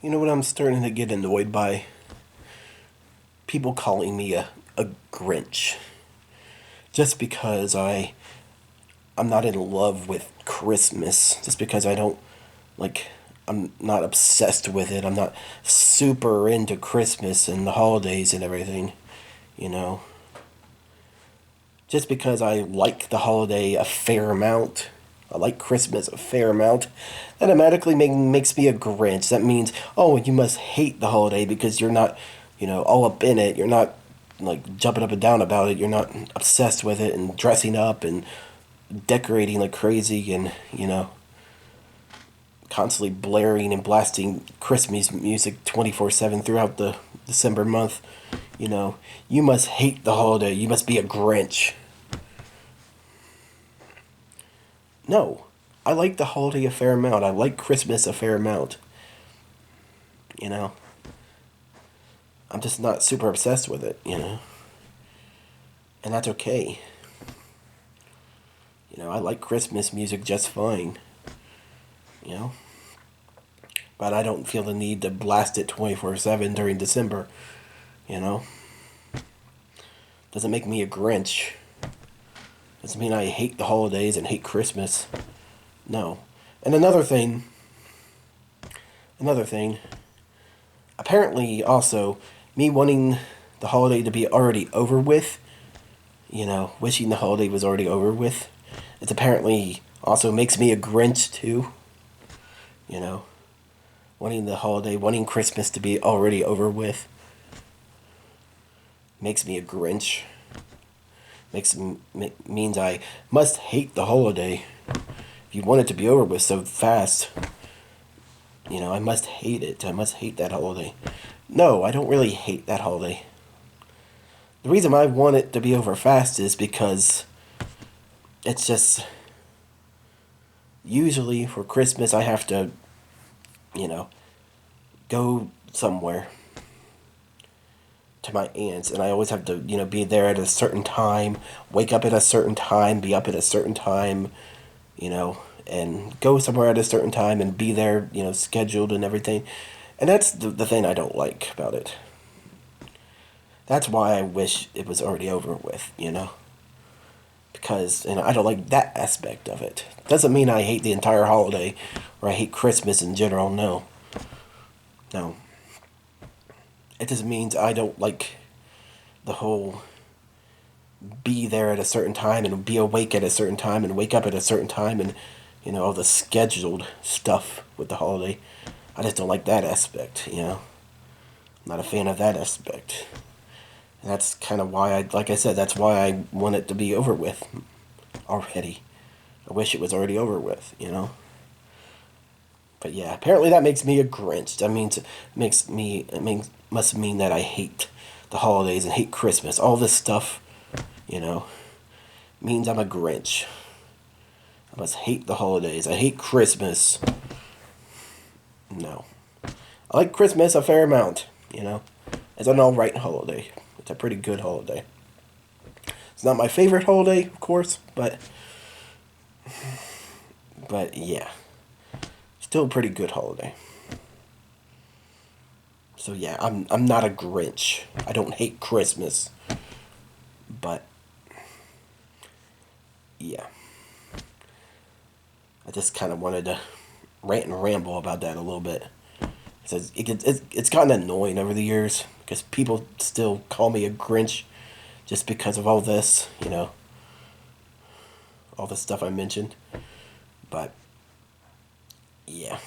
You know what I'm starting to get annoyed by? People calling me a Grinch. Just because I'm not in love with Christmas. Just because I don't like I'm not obsessed with it. I'm not super into Christmas and the holidays and everything, you know. Just because I like the holiday a fair amount, I like Christmas a fair amount, that automatically makes me a Grinch. That means, oh, you must hate the holiday because you're not, all up in it. You're not like jumping up and down about it. You're not obsessed with it and dressing up and decorating like crazy and, constantly blaring and blasting Christmas music 24/7 throughout the December month. You must hate the holiday. You must be a Grinch. No, I like the holiday a fair amount. I like Christmas a fair amount. You know, I'm just not super obsessed with it. And that's okay. I like Christmas music just fine. You know, but I don't feel the need to blast it 24/7 during December. You know, doesn't make me a Grinch. Doesn't mean I hate the holidays and hate Christmas. No. And another thing, apparently also, me wanting the holiday to be already over with, wishing the holiday was already over with, it apparently also makes me a Grinch too. You know, wanting Christmas to be already over with makes me a Grinch. Means I must hate the holiday. If you want it to be over with so fast, I must hate it. I must hate that holiday. No, I don't really hate that holiday. The reason I want it to be over fast is because it's just usually for Christmas I have to, you know, go somewhere to my aunt's, and I always have to, be there at a certain time, wake up at a certain time, be up at a certain time, and go somewhere at a certain time and be there, scheduled and everything. And that's the thing I don't like about it. That's why I wish it was already over with. Because I don't like that aspect of it. Doesn't mean I hate the entire holiday or I hate Christmas in general. No. No. It just means I don't like the whole be there at a certain time and be awake at a certain time and wake up at a certain time and all the scheduled stuff with the holiday. I just don't like that aspect. I'm not a fan of that aspect. And that's kind of why like I said, that's why I want it to be over with already. I wish it was already over with. But yeah, apparently that makes me a Grinch. That means must mean that I hate the holidays and hate Christmas. All this stuff, you know, means I'm a Grinch. I must hate the holidays. I hate Christmas. No. I like Christmas a fair amount. It's an alright holiday. It's a pretty good holiday. It's not my favorite holiday, of course, but yeah. Still a pretty good holiday. So yeah, I'm not a Grinch. I don't hate Christmas. But yeah. I just kind of wanted to rant and ramble about that a little bit. It's gotten annoying over the years because people still call me a Grinch just because of all this, all the stuff I mentioned. But yeah.